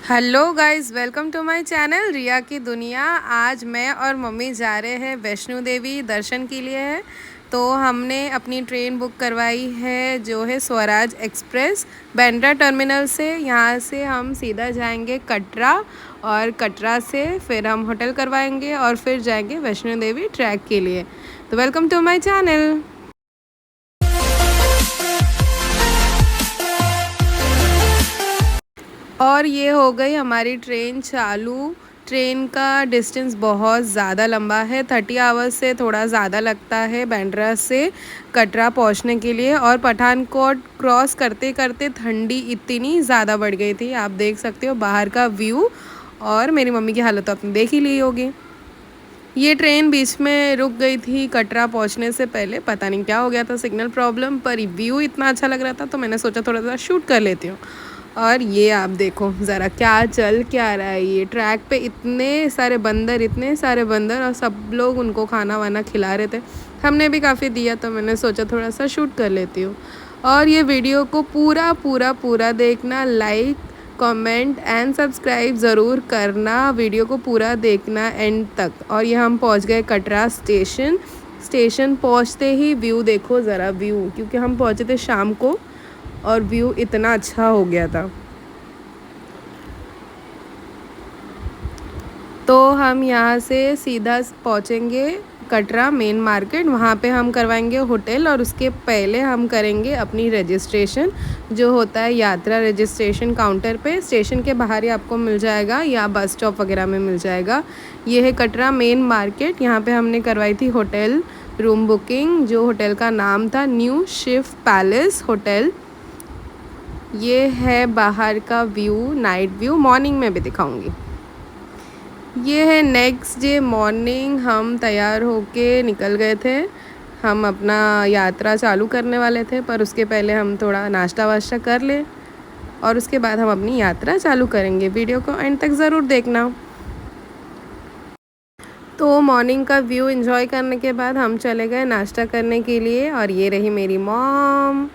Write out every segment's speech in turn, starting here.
Hello guys, welcome to my channel Riya की दुनिया। आज मैं और मम्मी जा रहे हैं वैष्णो देवी दर्शन के लिए है। तो हमने अपनी ट्रेन बुक करवाई है जो है स्वराज एक्सप्रेस बांद्रा टर्मिनल से। यहाँ से हम सीधा जाएंगे कटरा और कटरा से फिर हम होटल करवाएंगे और फिर जाएंगे वैष्णो देवी ट्रैक के लिए। तो वेलकम टू माय चैनल। और ये हो गई हमारी ट्रेन चालू। ट्रेन का डिस्टेंस बहुत ज़्यादा लंबा है, 30 आवर्स से थोड़ा ज़्यादा लगता है बांद्रा से कटरा पहुंचने के लिए। और पठानकोट क्रॉस करते करते ठंडी इतनी ज़्यादा बढ़ गई थी, आप देख सकते हो बाहर का व्यू। और मेरी मम्मी की हालत तो आपने देख ही ली होगी। ये ट्रेन बीच में रुक गई थी कटरा पहुंचने से पहले, पता नहीं क्या हो गया था, सिग्नल प्रॉब्लम। पर व्यू इतना अच्छा लग रहा था तो मैंने सोचा थोड़ा सा शूट कर लेती हूँ। और ये आप देखो ज़रा क्या चल क्या रहा है। ये ट्रैक पे इतने सारे बंदर और सब लोग उनको खाना वाना खिला रहे थे। हमने भी काफ़ी दिया तो मैंने सोचा थोड़ा सा शूट कर लेती हूँ। और ये वीडियो को पूरा पूरा पूरा देखना, लाइक कमेंट एंड सब्सक्राइब ज़रूर करना, वीडियो को पूरा देखना एंड तक। और ये हम पहुँच गए कटरा स्टेशन पहुँचते ही व्यू देखो ज़रा, व्यू क्योंकि हम पहुँचे थे शाम को और व्यू इतना अच्छा हो गया था। तो हम यहाँ से सीधा पहुँचेंगे कटरा मेन मार्केट, वहाँ पे हम करवाएंगे होटल और उसके पहले हम करेंगे अपनी रजिस्ट्रेशन जो होता है यात्रा रजिस्ट्रेशन काउंटर पे। स्टेशन के बाहर ही आपको मिल जाएगा या बस स्टॉप वगैरह में मिल जाएगा। ये है कटरा मेन मार्केट। यहाँ पे हमने करवाई थी होटल रूम बुकिंग, जो होटल का नाम था न्यू शिव पैलेस होटल। ये है बाहर का व्यू, नाइट व्यू, मॉर्निंग में भी दिखाऊंगी। ये है नेक्स्ट डे मॉर्निंग, हम तैयार होके निकल गए थे। हम अपना यात्रा चालू करने वाले थे पर उसके पहले हम थोड़ा नाश्ता वाश्ता कर ले और उसके बाद हम अपनी यात्रा चालू करेंगे। वीडियो को एंड तक ज़रूर देखना। तो मॉर्निंग का व्यू एंजॉय करने के बाद हम चले गए नाश्ता करने के लिए। और ये रही मेरी मॉम।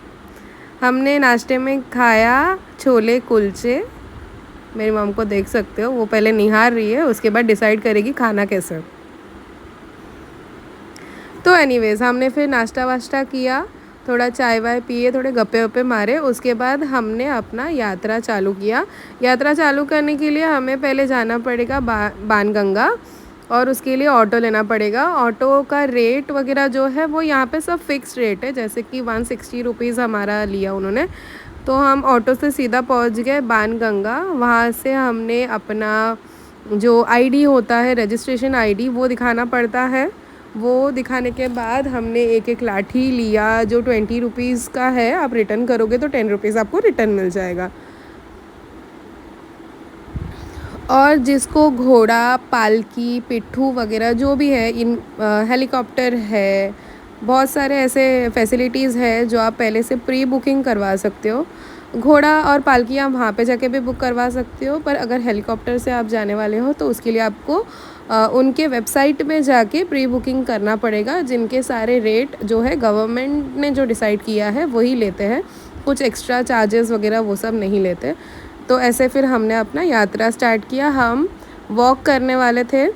हमने नाश्ते में खाया छोले कुलचे। मेरी मॉम को देख सकते हो, वो पहले निहार रही है, उसके बाद डिसाइड करेगी खाना कैसे। तो एनीवेज़ हमने फिर नाश्ता वाश्ता किया, थोड़ा चाय वाय पिए, थोड़े गप्पे वप्पे मारे। उसके बाद हमने अपना यात्रा चालू किया। यात्रा चालू करने के लिए हमें पहले जाना पड़ेगा बाणगंगा और उसके लिए ऑटो लेना पड़ेगा। ऑटो का रेट वगैरह जो है वो यहाँ पे सब फिक्स रेट है, जैसे कि 160 रुपीज़ हमारा लिया उन्होंने। तो हम ऑटो से सीधा पहुँच गए बाणगंगा। वहाँ से हमने अपना जो आईडी होता है, रजिस्ट्रेशन आईडी, वो दिखाना पड़ता है। वो दिखाने के बाद हमने एक एक लाठी लिया जो 20 रुपीज़ का है। आप रिटर्न करोगे तो 10 रुपीज़ आपको रिटर्न मिल जाएगा। और जिसको घोड़ा, पालकी, पिट्ठू वगैरह जो भी है, इन हेलीकॉप्टर है, बहुत सारे ऐसे फैसिलिटीज़ है जो आप पहले से प्री बुकिंग करवा सकते हो। घोड़ा और पालकी आप वहाँ पे जाके भी बुक करवा सकते हो, पर अगर हेलीकॉप्टर से आप जाने वाले हो तो उसके लिए आपको उनके वेबसाइट में जाके प्री बुकिंग करना पड़ेगा, जिनके सारे रेट जो है गवर्नमेंट ने जो डिसाइड किया है वही लेते हैं। कुछ एक्स्ट्रा चार्जेस वगैरह वो सब नहीं लेते। तो ऐसे फिर हमने अपना यात्रा स्टार्ट किया। हम वॉक करने वाले थे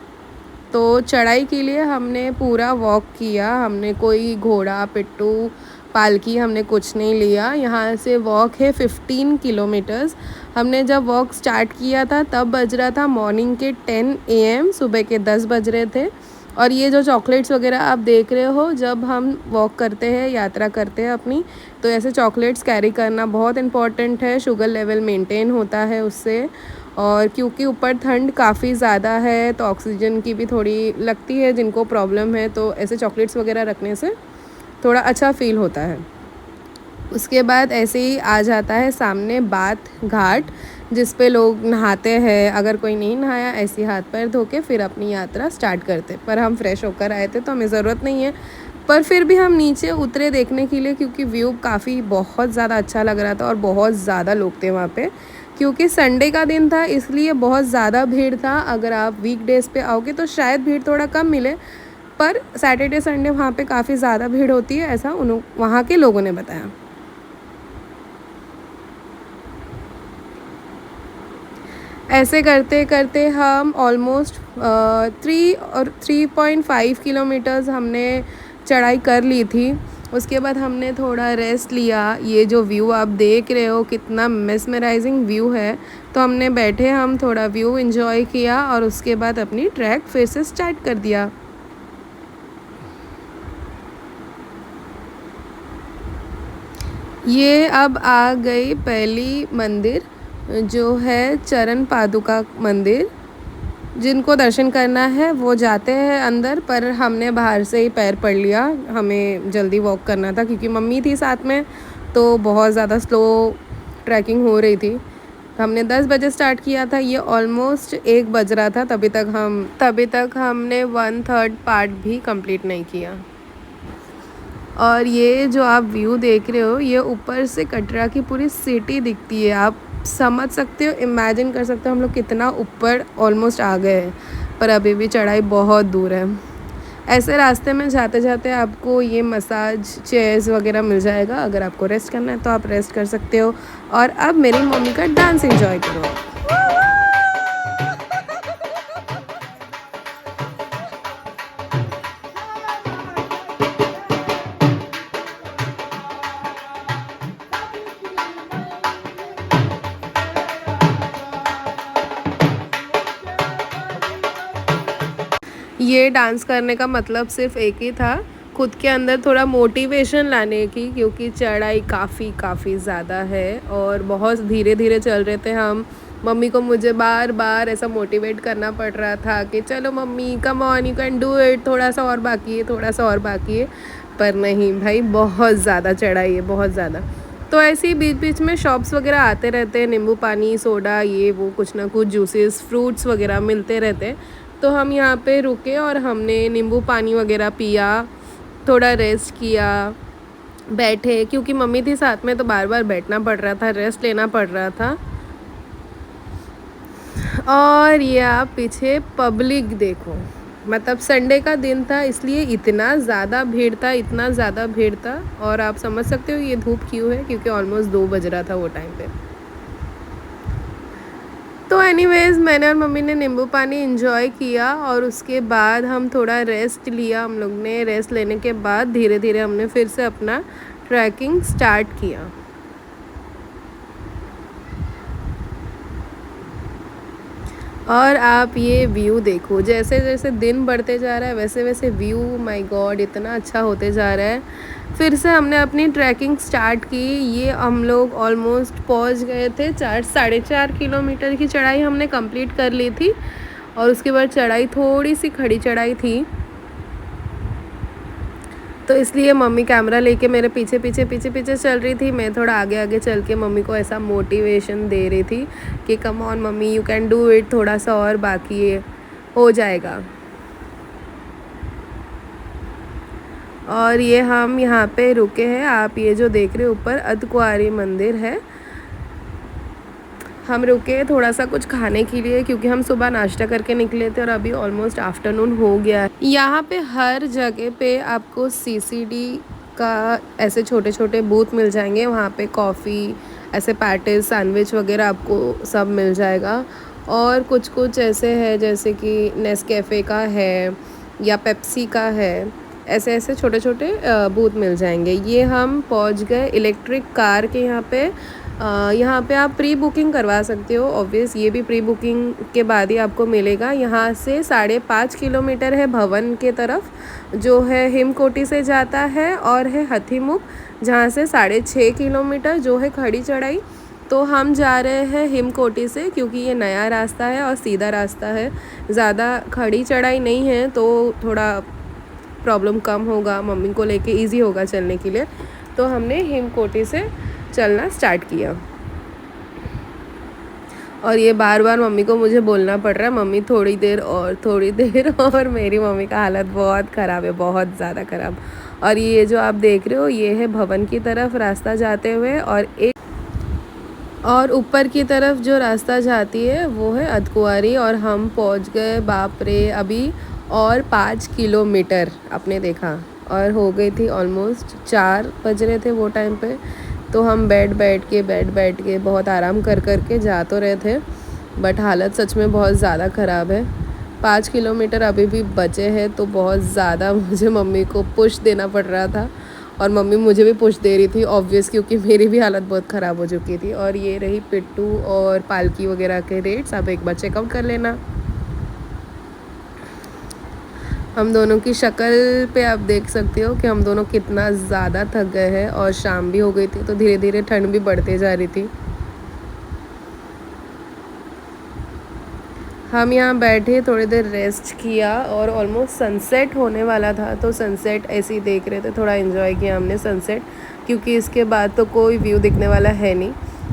तो चढ़ाई के लिए हमने पूरा वॉक किया। हमने कोई घोड़ा, पिट्ठू, पालकी हमने कुछ नहीं लिया। यहाँ से वॉक है 15 किलोमीटर्स। हमने जब वॉक स्टार्ट किया था तब बज रहा था मॉर्निंग के 10 AM, सुबह के 10 बज रहे थे। और ये जो चॉकलेट्स वगैरह आप देख रहे हो, जब हम वॉक करते हैं, यात्रा करते हैं अपनी, तो ऐसे चॉकलेट्स कैरी करना बहुत इम्पॉर्टेंट है। शुगर लेवल मेंटेन होता है उससे। और क्योंकि ऊपर ठंड काफ़ी ज़्यादा है तो ऑक्सीजन की भी थोड़ी लगती है जिनको प्रॉब्लम है, तो ऐसे चॉकलेट्स वगैरह रखने से थोड़ा अच्छा फील होता है। उसके बाद ऐसे ही आ जाता है सामने बाथ घाट, जिस पे लोग नहाते हैं। अगर कोई नहीं नहाया, ऐसे हाथ पैर धो के फिर अपनी यात्रा स्टार्ट करते। पर हम फ्रेश होकर आए थे तो हमें ज़रूरत नहीं है, पर फिर भी हम नीचे उतरे देखने के लिए, क्योंकि व्यू काफ़ी बहुत ज़्यादा अच्छा लग रहा था और बहुत ज़्यादा लोग थे वहाँ पे। क्योंकि संडे का दिन था इसलिए बहुत ज़्यादा भीड़ था। अगर आप वीकडेज़ पे आओगे तो शायद भीड़ थोड़ा कम मिले, पर सैटरडे संडे वहाँ पे काफ़ी ज़्यादा भीड़ होती है, ऐसा वहाँ के लोगों ने बताया। ऐसे करते करते हम ऑलमोस्ट 3.5 किलोमीटर्स हमने चढ़ाई कर ली थी। उसके बाद हमने थोड़ा रेस्ट लिया। ये जो व्यू आप देख रहे हो कितना मेस्मराइजिंग व्यू है, तो हमने बैठे हम थोड़ा व्यू एंजॉय किया और उसके बाद अपनी ट्रैक फिर से स्टार्ट कर दिया। ये अब आ गई पहली मंदिर, जो है चरण पादुका मंदिर। जिनको दर्शन करना है वो जाते हैं अंदर, पर हमने बाहर से ही पैर पड़ लिया। हमें जल्दी वॉक करना था क्योंकि मम्मी थी साथ में, तो बहुत ज़्यादा स्लो ट्रैकिंग हो रही थी। हमने 10 बजे स्टार्ट किया था, ये ऑलमोस्ट 1 बज रहा था तभी तक हमने 1/3 पार्ट भी कंप्लीट नहीं किया। और ये जो आप व्यू देख रहे हो, ये ऊपर से कटरा की पूरी सिटी दिखती है। आप समझ सकते हो, इमेजिन कर सकते हो हम लोग कितना ऊपर ऑलमोस्ट आ गए हैं, पर अभी भी चढ़ाई बहुत दूर है। ऐसे रास्ते में जाते जाते आपको ये मसाज चेयर्स वगैरह मिल जाएगा। अगर आपको रेस्ट करना है तो आप रेस्ट कर सकते हो। और अब मेरी मम्मी का डांस एंजॉय करो। ये डांस करने का मतलब सिर्फ एक ही था, खुद के अंदर थोड़ा मोटिवेशन लाने की, क्योंकि चढ़ाई काफ़ी ज़्यादा है और बहुत धीरे धीरे चल रहे थे हम। मम्मी को मुझे बार बार ऐसा मोटिवेट करना पड़ रहा था कि चलो mummy, come on, you can do it, थोड़ा सा और बाकी है, थोड़ा सा और बाकी है। पर नहीं भाई, बहुत ज़्यादा चढ़ाई है, बहुत ज़्यादा। तो ऐसे ही बीच बीच में शॉप्स वगैरह आते रहते हैं, नींबू पानी, सोडा, ये वो कुछ ना कुछ जूसेस, फ्रूट्स वगैरह मिलते रहते हैं। तो हम यहाँ पे रुके और हमने नींबू पानी वगैरह पिया, थोड़ा रेस्ट किया, बैठे, क्योंकि मम्मी थी साथ में तो बार बार बैठना पड़ रहा था, रेस्ट लेना पड़ रहा था। और ये आप पीछे पब्लिक देखो, मतलब संडे का दिन था इसलिए इतना ज़्यादा भीड़ था, इतना ज़्यादा भीड़ था। और आप समझ सकते हो ये धूप क्यों है, क्योंकि ऑलमोस्ट 2 बज रहा था वो टाइम पे। तो एनीवेज़, मैंने और मम्मी ने नींबू पानी इंजॉय किया और उसके बाद हम थोड़ा रेस्ट लिया। हम लोग ने रेस्ट लेने के बाद धीरे धीरे हमने फिर से अपना ट्रैकिंग स्टार्ट किया। और आप ये व्यू देखो, जैसे जैसे दिन बढ़ते जा रहा है वैसे वैसे व्यू, माय गॉड, इतना अच्छा होते जा रहा है। फिर से हमने अपनी ट्रैकिंग स्टार्ट की। ये हम लोग ऑलमोस्ट पहुंच गए थे, 4-4.5 किलोमीटर की चढ़ाई हमने कंप्लीट कर ली थी। और उसके बाद चढ़ाई थोड़ी सी खड़ी चढ़ाई थी, तो इसलिए मम्मी कैमरा लेके मेरे पीछे पीछे पीछे पीछे चल रही थी। मैं थोड़ा आगे आगे चल के मम्मी को ऐसा मोटिवेशन दे रही थी कि come on mummy, you can do it, थोड़ा सा और बाकी है, हो जाएगा। और ये हम यहाँ पे रुके हैं, आप ये जो देख रहे हो ऊपर अर्धकुंवारी मंदिर है। हम रुके थोड़ा सा कुछ खाने के लिए, क्योंकि हम सुबह नाश्ता करके निकले थे और अभी ऑलमोस्ट आफ्टरनून हो गया है। यहाँ पे हर जगह पे आपको सीसीडी का ऐसे छोटे छोटे बूथ मिल जाएंगे। वहाँ पे कॉफ़ी, ऐसे पैटीज, सैंडविच वगैरह आपको सब मिल जाएगा। और कुछ कुछ ऐसे है जैसे कि नेस्कैफ़े का है या पेप्सी का है, ऐसे ऐसे छोटे छोटे बूथ मिल जाएंगे। ये हम पहुँच गए इलेक्ट्रिक कार के यहाँ पे। यहाँ पे आप प्री बुकिंग करवा सकते हो, ऑब्वियस ये भी प्री बुकिंग के बाद ही आपको मिलेगा। यहाँ से 5.5 किलोमीटर है भवन के तरफ, जो है हिमकोटी से जाता है, और है हथीमुख, जहाँ से 6.5 किलोमीटर जो है खड़ी चढ़ाई। तो हम जा रहे हैं हिमकोटी से, क्योंकि ये नया रास्ता है और सीधा रास्ता है, ज़्यादा खड़ी चढ़ाई नहीं है, तो थोड़ा प्रॉब्लम कम होगा, मम्मी को लेके इजी होगा चलने के लिए। तो हमने हिमकोटी से चलना स्टार्ट किया। और ये बार बार मम्मी को मुझे बोलना पड़ रहा है, मम्मी थोड़ी देर और, थोड़ी देर और। मेरी मम्मी का हालत बहुत ख़राब है, बहुत ज़्यादा ख़राब। और ये जो आप देख रहे हो, ये है भवन की तरफ रास्ता जाते हुए, और ऊपर की तरफ जो रास्ता जाती है वो है अर्धकुंवारी। और हम पहुंच गए, बाप रे, अभी और 5 किलोमीटर आपने देखा, और हो गई थी ऑलमोस्ट 4 बज रहे थे वो टाइम पे। तो हम बैठ बैठ के बहुत आराम कर कर के जा तो रहे थे। बट हालत सच में बहुत ज़्यादा ख़राब है। 5 किलोमीटर अभी भी बचे हैं, तो बहुत ज़्यादा मुझे मम्मी को पुश देना पड़ रहा था और मम्मी मुझे भी पुश दे रही थी ऑब्वियस, क्योंकि मेरी भी हालत बहुत ख़राब हो चुकी थी। और ये रही पिट्ठू और पालकी वगैरह के रेट्स, आप एक बार चेकआउट कर लेना। हम दोनों की शक्ल पे आप देख सकते हो कि हम दोनों कितना ज़्यादा थक गए हैं और शाम भी हो गई थी, तो धीरे धीरे ठंड भी बढ़ते जा रही थी। हम यहाँ बैठे थोड़ी देर रेस्ट किया और ऑलमोस्ट सनसेट होने वाला था, तो सनसेट ऐसे ही देख रहे थे, थोड़ा इन्जॉय किया हमने सनसेट, क्योंकि इसके बाद तो कोई व्यू दिखने वाला है नहीं,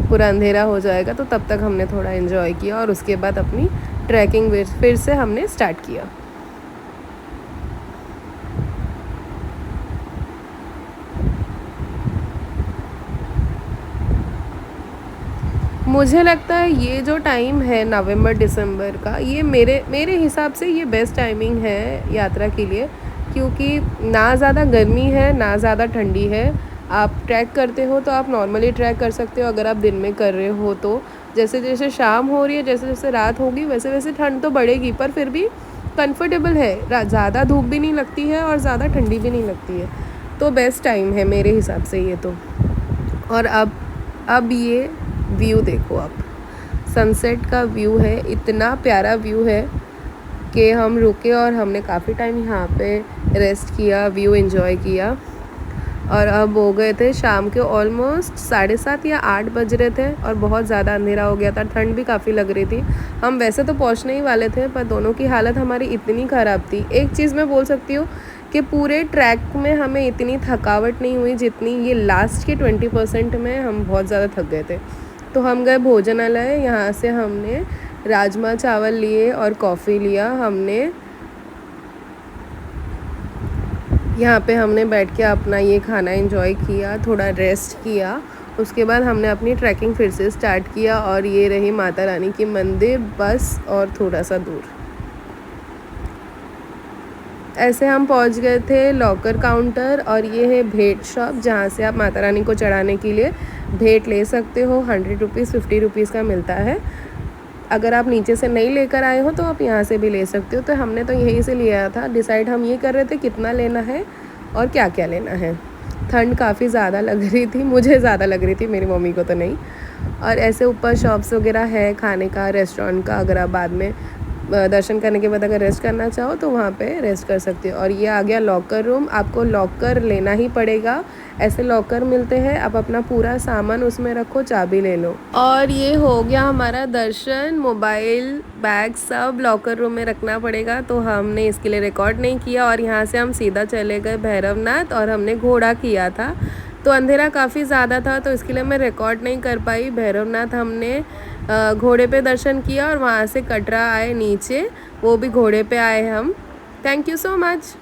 पूरा अंधेरा हो जाएगा। तो तब तक हमने थोड़ा इन्जॉय किया और उसके बाद अपनी ट्रैकिंग फिर से हमने स्टार्ट किया। मुझे लगता है ये जो टाइम है नवंबर दिसंबर का, ये मेरे हिसाब से ये बेस्ट टाइमिंग है यात्रा के लिए, क्योंकि ना ज़्यादा गर्मी है ना ज़्यादा ठंडी है। आप ट्रैक करते हो तो आप नॉर्मली ट्रैक कर सकते हो अगर आप दिन में कर रहे हो तो। जैसे जैसे शाम हो रही है, जैसे जैसे रात होगी, वैसे वैसे ठंड तो बढ़ेगी, पर फिर भी कंफर्टेबल है, ज़्यादा धूप भी नहीं लगती है और ज़्यादा ठंडी भी नहीं लगती है, तो बेस्ट टाइम है मेरे हिसाब से ये तो। और अब ये व्यू देखो आप, सनसेट का व्यू है, इतना प्यारा व्यू है कि हम रुके और हमने काफ़ी टाइम यहाँ पे रेस्ट किया, व्यू एंजॉय किया। और अब हो गए थे शाम के ऑलमोस्ट 7:30 या 8 बज रहे थे और बहुत ज़्यादा अंधेरा हो गया था, ठंड भी काफ़ी लग रही थी। हम वैसे तो पहुँचने ही वाले थे, पर दोनों की हालत हमारी इतनी ख़राब थी। एक चीज़ मैं बोल सकती हूँ कि पूरे ट्रैक में हमें इतनी थकावट नहीं हुई जितनी ये लास्ट के 20% में हम बहुत ज़्यादा थक गए थे। तो हम गए भोजनालय, यहाँ से हमने राजमा चावल लिए और कॉफ़ी लिया। हमने यहाँ पे हमने बैठ के अपना ये खाना एंजॉय किया, थोड़ा रेस्ट किया। उसके बाद हमने अपनी ट्रैकिंग फिर से स्टार्ट किया और ये रही माता रानी की मंदिर, बस और थोड़ा सा दूर। ऐसे हम पहुँच गए थे लॉकर काउंटर, और ये है भेंट शॉप, जहाँ से आप माता रानी को चढ़ाने के लिए भेंट ले सकते हो। 100 रुपीज़ 50 रुपीज़ का मिलता है। अगर आप नीचे से नहीं लेकर आए हो तो आप यहाँ से भी ले सकते हो। तो हमने तो यहीं से लिया था। डिसाइड हम ये कर रहे थे कितना लेना है और क्या क्या लेना है। ठंड काफ़ी ज़्यादा लग रही थी, मुझे ज़्यादा लग रही थी, मेरी मम्मी को तो नहीं। और ऐसे ऊपर शॉप्स वगैरह है खाने का, रेस्टोरेंट का। अगर आप बाद में दर्शन करने के बाद अगर रेस्ट करना चाहो तो वहाँ पे रेस्ट कर सकते हो। और ये आ गया लॉकर रूम, आपको लॉकर लेना ही पड़ेगा। ऐसे लॉकर मिलते हैं, आप अपना पूरा सामान उसमें रखो, चाबी ले लो। और ये हो गया हमारा दर्शन। मोबाइल, बैग सब लॉकर रूम में रखना पड़ेगा, तो हमने इसके लिए रिकॉर्ड नहीं किया। और यहाँ से हम सीधा चले गए भैरवनाथ और हमने घोड़ा किया था। तो अंधेरा काफ़ी ज़्यादा था, तो इसके लिए मैं रिकॉर्ड नहीं कर पाई। भैरवनाथ हमने घोड़े पे दर्शन किया और वहाँ से कटरा आए नीचे, वो भी घोड़े पे आए हम। Thank you so much.